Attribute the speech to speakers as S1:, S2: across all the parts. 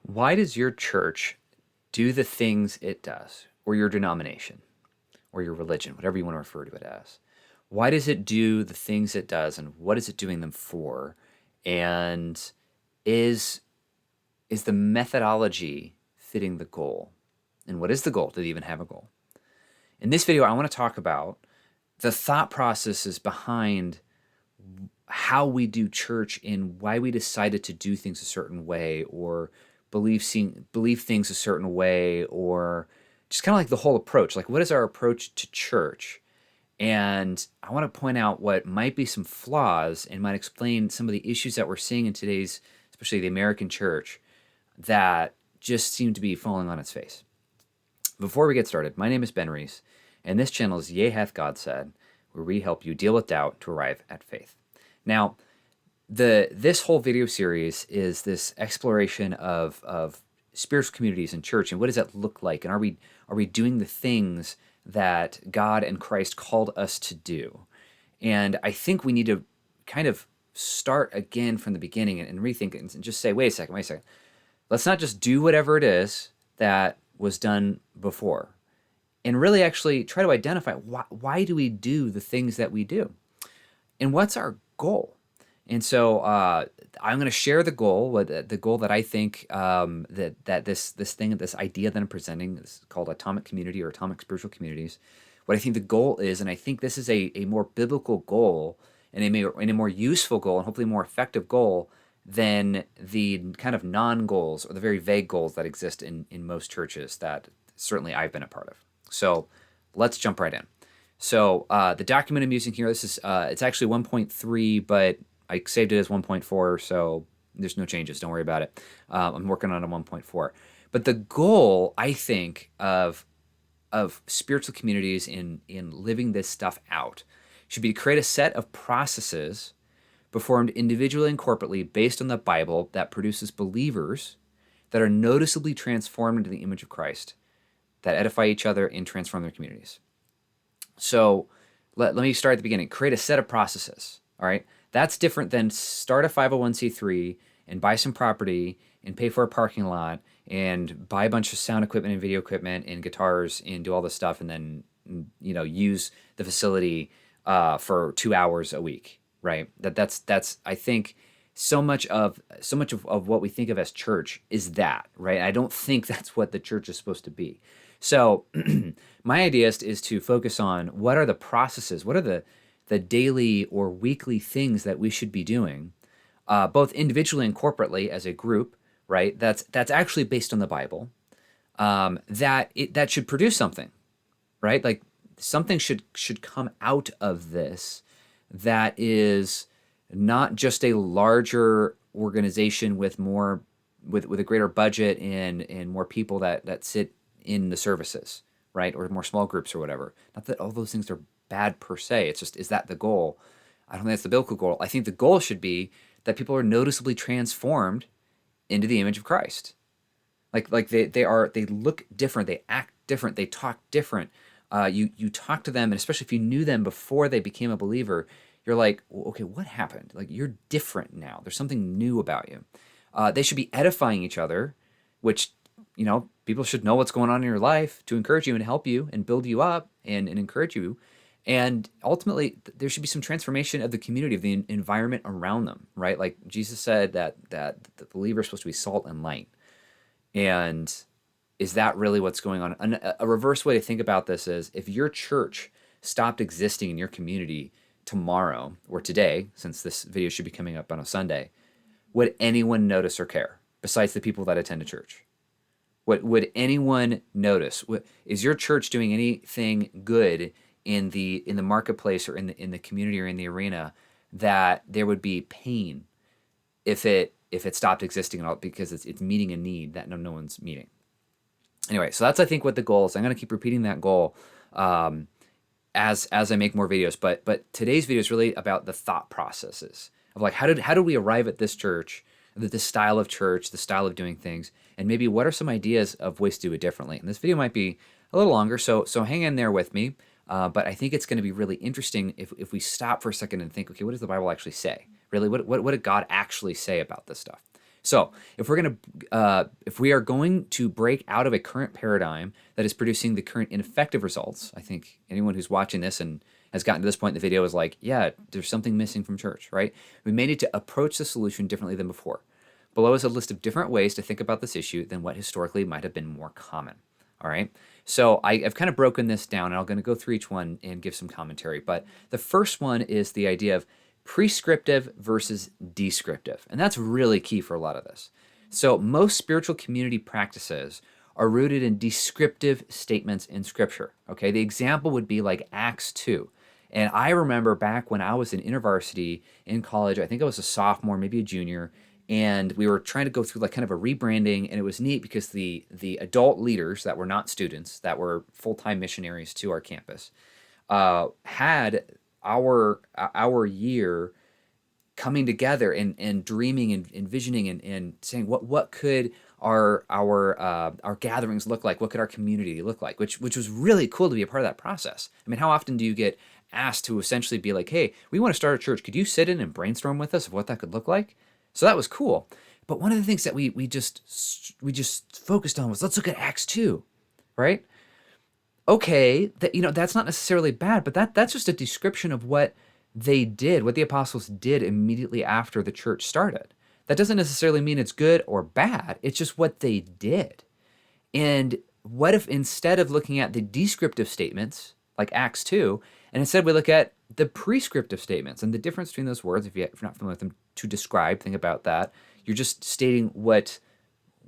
S1: Why does your church do the things it does, or your denomination, or your religion, whatever you want to refer to it as? Why does it do the things it does, and what is it doing them for? And is is the methodology fitting the goal? And what is the goal? Do they even have a goal? In this video, I want to talk about the thought processes behind how we do church and why we decided to do things a certain way or believe things a certain way, or just kind of like the whole approach. Like, what is our approach to church? And I want to point out what might be some flaws and might explain some of the issues that we're seeing in today's, especially the American church, that just seem to be falling on its face. Before we get started, my name is Ben Reese, and this channel is Yea Hath God Said, where we help you deal with doubt to arrive at faith. Now, this whole video series is this exploration of spiritual communities in church, and what does that look like, and are we doing the things that God and Christ called us to do? And I think we need to kind of start again from the beginning and rethink it and just say, wait a second. Let's not just do whatever it is that was done before, and really actually try to identify why do we do the things that we do, and what's our goal. And so I'm going to share the goal, the goal that I think that this idea that I'm presenting is called atomic community or atomic spiritual communities. What I think the goal is, and I think this is a more biblical goal and a more useful goal and hopefully more effective goal than the kind of non-goals or the very vague goals that exist in most churches that certainly I've been a part of. So let's jump right in. So the document I'm using here, this is it's actually 1.3, but I saved it as 1.4, so there's no changes. Don't worry about it. I'm working on a 1.4. But the goal, I think, of spiritual communities in living this stuff out should be to create a set of processes performed individually and corporately based on the Bible that produces believers that are noticeably transformed into the image of Christ, that edify each other and transform their communities. So let me start at the beginning. Create a set of processes, all right? That's different than start a 501c3 and buy some property and pay for a parking lot and buy a bunch of sound equipment and video equipment and guitars and do all this stuff and then use the facility for 2 hours a week, right? That's I think so much of what we think of as church is that, right? I don't think that's what the church is supposed to be. So my idea is to focus on what are the processes, what are the daily or weekly things that we should be doing, both individually and corporately as a group, right? That's actually based on the Bible, that should produce something, right? Like something should come out of this that is not just a larger organization with a greater budget and more people that sit in the services, right? Or more small groups or whatever. Not that all those things are bad per se. It's just, is that the goal? I don't think that's the biblical goal. I think the goal should be that people are noticeably transformed into the image of Christ. Like they look different, they act different, they talk different. You talk to them, and especially if you knew them before they became a believer, you're like, well, okay, what happened? Like, you're different now. There's something new about you. They should be edifying each other, which people should know what's going on in your life to encourage you and help you and build you up and encourage you. And ultimately, there should be some transformation of the community, of the environment around them, right? Like Jesus said that the believer is supposed to be salt and light. And is that really what's going on? A reverse way to think about this is, if your church stopped existing in your community tomorrow or today, since this video should be coming up on a Sunday, would anyone notice or care besides the people that attend a church? Would anyone notice? Is your church doing anything good in the marketplace or in the community or in the arena that there would be pain if it stopped existing at all, because it's meeting a need that no one's meeting? Anyway, so that's, I think, what the goal is. I'm going to keep repeating that goal as I make more videos. But today's video is really about the thought processes of, like, how did we arrive at this church, this style of church, the style of doing things, and maybe what are some ideas of ways to do it differently. And this video might be a little longer, so hang in there with me. But I think it's going to be really interesting if we stop for a second and think, okay, what does the Bible actually say? Really, what did God actually say about this stuff? So if we are going to break out of a current paradigm that is producing the current ineffective results, I think anyone who's watching this and has gotten to this point in the video is like, yeah, there's something missing from church, right? We may need to approach the solution differently than before. Below is a list of different ways to think about this issue than what historically might have been more common. All right. So I've kind of broken this down, and I'm going to go through each one and give some commentary. But the first one is the idea of prescriptive versus descriptive. And that's really key for a lot of this. So most spiritual community practices are rooted in descriptive statements in Scripture. Okay. The example would be like Acts 2. And I remember back when I was in InterVarsity in college, I think I was a sophomore, maybe a junior, and we were trying to go through like kind of a rebranding, and it was neat because the adult leaders that were not students, that were full-time missionaries to our campus, had our year coming together and dreaming and envisioning and saying what could our gatherings look like, what could our community look like, which was really cool to be a part of that process. I mean, how often do you get asked to essentially be like, hey, we want to start a church, could you sit in and brainstorm with us of what that could look like? So that was cool. But one of the things that we just focused on was, let's look at Acts 2, right? Okay, that's not necessarily bad, but that's just a description of what they did, what the apostles did immediately after the church started. That doesn't necessarily mean it's good or bad. It's just what they did. And what if instead of looking at the descriptive statements, like Acts 2, and instead we look at the prescriptive statements, and the difference between those words, if you're not familiar with them, to describe, think about that. You're just stating what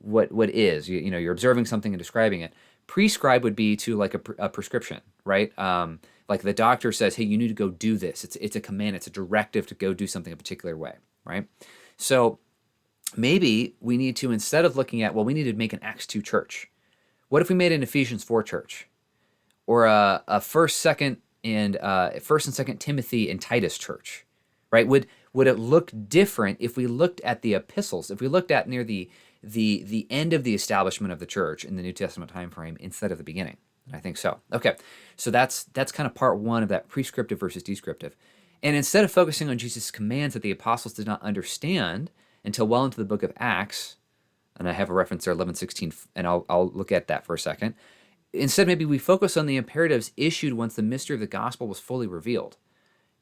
S1: is. You're observing something and describing it. Prescribe would be to like a prescription, right? Like the doctor says, hey, you need to go do this. It's a command, it's a directive to go do something a particular way, right? So maybe we need to, instead of looking at, well, we need to make an Acts 2 church. What if we made an Ephesians 4 church? Or a first and second Timothy and Titus church, right? Would it look different if we looked at the epistles, if we looked at near the end of the establishment of the church in the New Testament time frame instead of the beginning? And I think so. Okay, so that's kind of part one of that prescriptive versus descriptive. And instead of focusing on Jesus' commands that the apostles did not understand until well into the book of Acts, and I have a reference there, 11:16, and I'll look at that for a second. Instead, maybe we focus on the imperatives issued once the mystery of the gospel was fully revealed.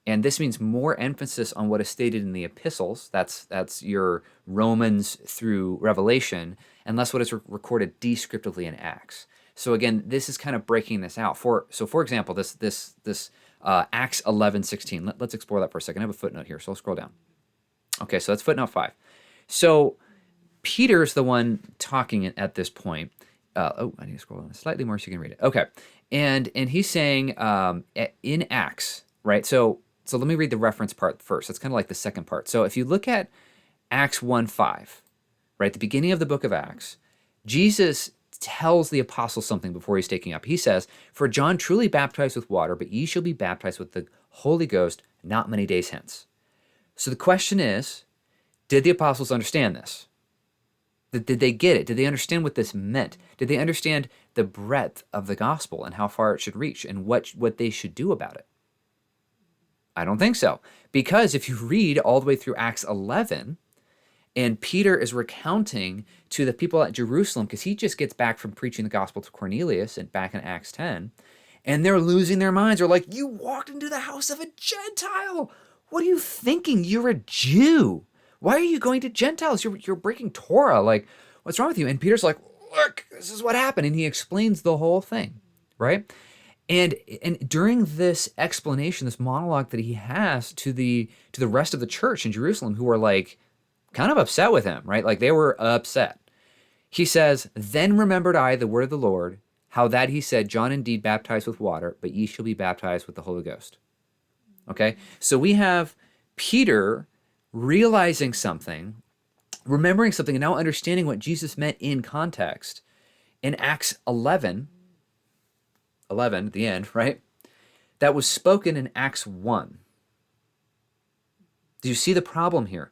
S1: And this means more emphasis on what is stated in the epistles, that's your Romans through Revelation, and less what is recorded descriptively in Acts. So again, this is kind of breaking this out. For example, this Acts 11:16. Let's explore that for a second. I have a footnote here, so I'll scroll down. Okay, so that's footnote 5. So Peter's the one talking at this point. I need to scroll down slightly more so you can read it. Okay, and he's saying in Acts, right? So let me read the reference part first. That's kind of like the second part. So if you look at Acts 1:5, right, the beginning of the book of Acts, Jesus tells the apostles something before he's taking up. He says, "For John truly baptized with water, but ye shall be baptized with the Holy Ghost not many days hence." So the question is, did the apostles understand this? Did they get it? Did they understand what this meant? Did they understand the breadth of the gospel and how far it should reach and what they should do about it? I don't think so. Because if you read all the way through Acts 11, and Peter is recounting to the people at Jerusalem, because he just gets back from preaching the gospel to Cornelius and back in Acts 10, and they're losing their minds. They're like, you walked into the house of a Gentile. What are you thinking? You're a Jew. Why are you going to Gentiles? You're breaking Torah. Like, what's wrong with you? And Peter's like, look, this is what happened. And he explains the whole thing, right? And during this explanation, this monologue that he has to the rest of the church in Jerusalem, who are like kind of upset with him, right? Like they were upset. He says, "Then remembered I the word of the Lord, how that he said, John indeed baptized with water, but ye shall be baptized with the Holy Ghost." Okay, so we have Peter realizing something, remembering something, and now understanding what Jesus meant in context in Acts 11, at the end, right? That was spoken in Acts 1. Do you see the problem here?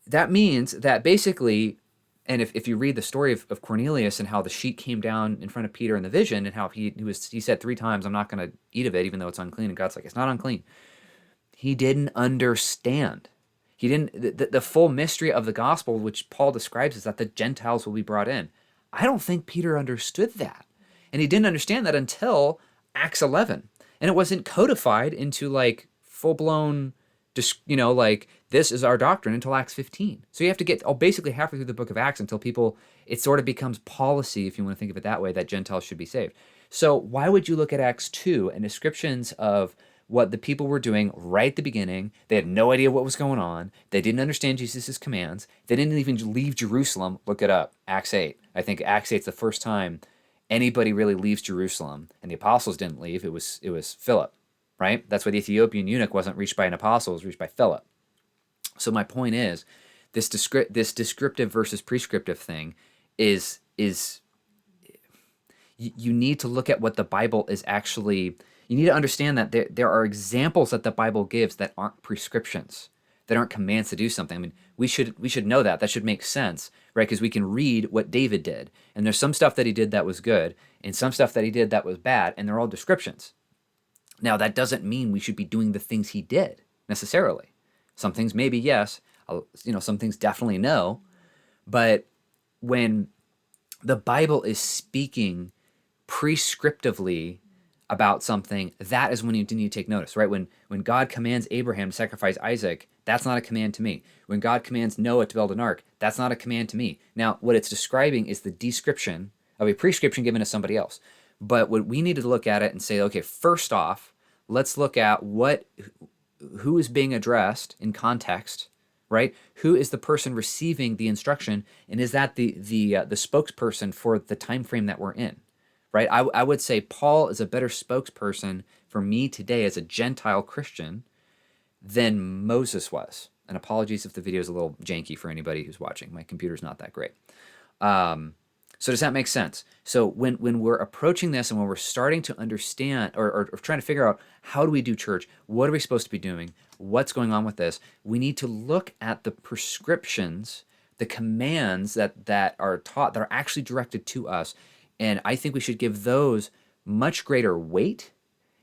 S1: That means that basically, and if you read the story of Cornelius and how the sheet came down in front of Peter in the vision, and how he said 3 times, I'm not going to eat of it, even though it's unclean, and God's like, it's not unclean. He didn't understand. He didn't, the full mystery of the gospel, which Paul describes, is that the Gentiles will be brought in. I don't think Peter understood that. And he didn't understand that until Acts 11. And it wasn't codified into like full blown, like this is our doctrine until Acts 15. So you have to get basically halfway through the book of Acts until it sort of becomes policy, if you want to think of it that way, that Gentiles should be saved. So why would you look at Acts 2 and descriptions of what the people were doing right at the beginning? They had no idea what was going on. They didn't understand Jesus' commands. They didn't even leave Jerusalem. Look it up, Acts 8. I think Acts 8 is the first time anybody really leaves Jerusalem, and the apostles didn't leave. It was Philip, right? That's why the Ethiopian eunuch wasn't reached by an apostle, it was reached by Philip. So my point is, this descriptive versus prescriptive thing is you need to look at what the Bible is actually. You need to understand that there are examples that the Bible gives that aren't prescriptions, that aren't commands to do something. I mean, we should know that. That should make sense, right? Because we can read what David did, and there's some stuff that he did that was good, and some stuff that he did that was bad, and they're all descriptions. Now, that doesn't mean we should be doing the things he did necessarily. Some things maybe yes, some things definitely no. But when the Bible is speaking prescriptively about something, that is when you need to take notice, right? When God commands Abraham to sacrifice Isaac, that's not a command to me. When God commands Noah to build an ark, that's not a command to me. Now, what it's describing is the description of a prescription given to somebody else. But what we need to look at it and say, okay, first off, let's look at who is being addressed in context, right? Who is the person receiving the instruction, and is that the spokesperson for the time frame that we're in? Right? I would say Paul is a better spokesperson for me today as a Gentile Christian than Moses was. And apologies if the video is a little janky for anybody who's watching. My computer's not that great. So does that make sense? So when we're approaching this and when we're starting to understand or trying to figure out how do we do church, what are we supposed to be doing, what's going on with this, we need to look at the prescriptions, the commands that are taught, that are actually directed to us. And I think we should give those much greater weight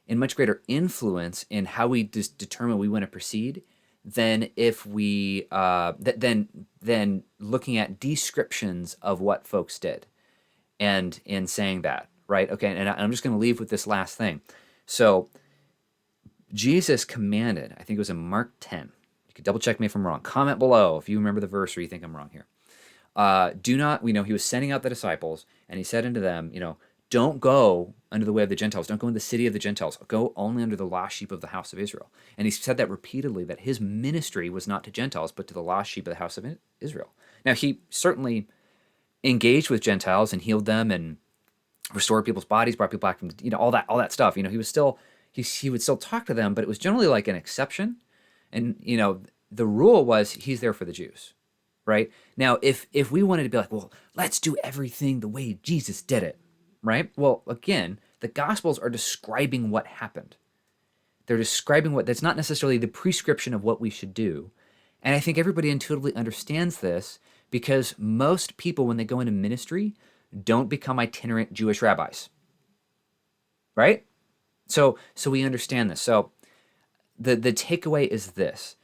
S1: and much greater influence in how we determine we want to proceed than if we than looking at descriptions of what folks did and in saying that, right? Okay, and I'm just going to leave with this last thing. So Jesus commanded, I think it was in Mark 10. You can double check me if I'm wrong. Comment below if you remember the verse or you think I'm wrong here. He was sending out the disciples, and he said unto them, don't go under the way of the Gentiles. Don't go in the city of the Gentiles. Go only under the lost sheep of the house of Israel. And he said that repeatedly, that his ministry was not to Gentiles, but to the lost sheep of the house of Israel. Now, he certainly engaged with Gentiles and healed them and restored people's bodies, brought people back from, all that stuff. He would still talk to them, but it was generally like an exception. And, the rule was he's there for the Jews. Right? Now, if we wanted to be like, well, let's do everything the way Jesus did it, right? Well, again, the Gospels are describing what happened. They're describing that's not necessarily the prescription of what we should do. And I think everybody intuitively understands this because most people, when they go into ministry, don't become itinerant Jewish rabbis, right? So we understand this. So the takeaway is this.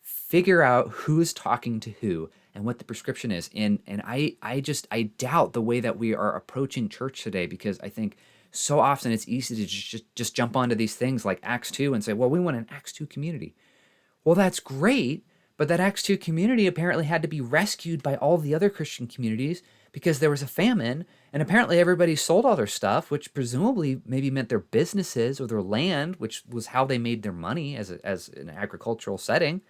S1: Figure out who's talking to who and what the prescription is. And I doubt the way that we are approaching church today, because I think so often it's easy to just jump onto these things like Acts 2 and say, well, we want an Acts 2 community. Well, that's great, but that Acts 2 community apparently had to be rescued by all the other Christian communities because there was a famine, and apparently everybody sold all their stuff, which presumably maybe meant their businesses or their land, which was how they made their money as an agricultural setting.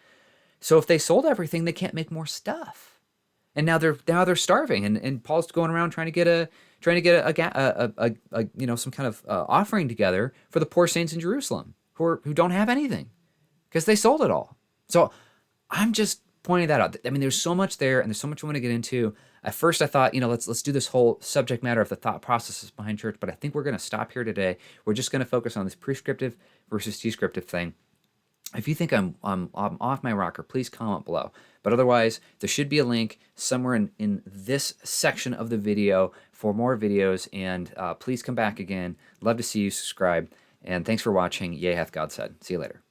S1: So if they sold everything, they can't make more stuff, and now they're starving. And Paul's going around trying to get a some kind of offering together for the poor saints in Jerusalem who don't have anything because they sold it all. So I'm just pointing that out. I mean, there's so much there, and there's so much I want to get into. At first, I thought, let's do this whole subject matter of the thought processes behind church, but I think we're going to stop here today. We're just going to focus on this prescriptive versus descriptive thing. If you think I'm off my rocker, please comment below. But otherwise, there should be a link somewhere in this section of the video for more videos. And please come back again. Love to see you. Subscribe. And thanks for watching. Yea, hath God said. See you later.